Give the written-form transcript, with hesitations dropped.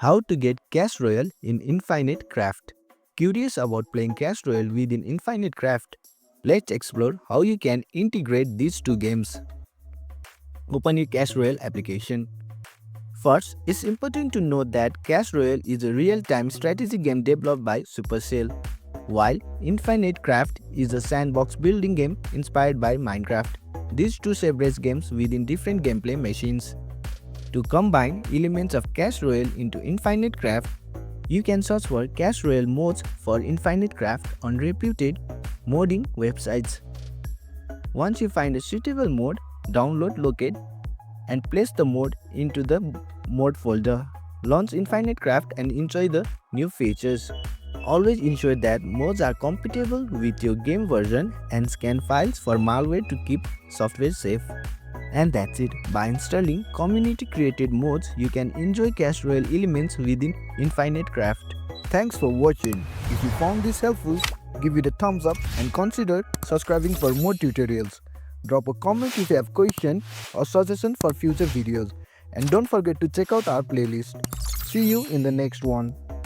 How to get Clash Royale in Infinite Craft. Curious about playing Clash Royale within Infinite Craft? Let's explore how you can integrate these two games. Open your Clash Royale application. First, it's important to note that Clash Royale is a real-time strategy game developed by Supercell, while Infinite Craft is a sandbox building game inspired by Minecraft. These two separate games within different gameplay machines. To combine elements of Clash Royale into Infinite Craft, you can search for Clash Royale modes for Infinite Craft on reputed modding websites. Once you find a suitable mode, download, locate, and place the mode into the mod folder. Launch Infinite Craft and enjoy the new features. Always ensure that mods are compatible with your game version and scan files for malware to keep software safe. And that's it. By installing community-created mods, you can enjoy Clash Royale elements within Infinite Craft. Thanks for watching. If you found this helpful, give it a thumbs up and consider subscribing for more tutorials. Drop a comment if you have questions or suggestions for future videos. And don't forget to check out our playlist. See you in the next one.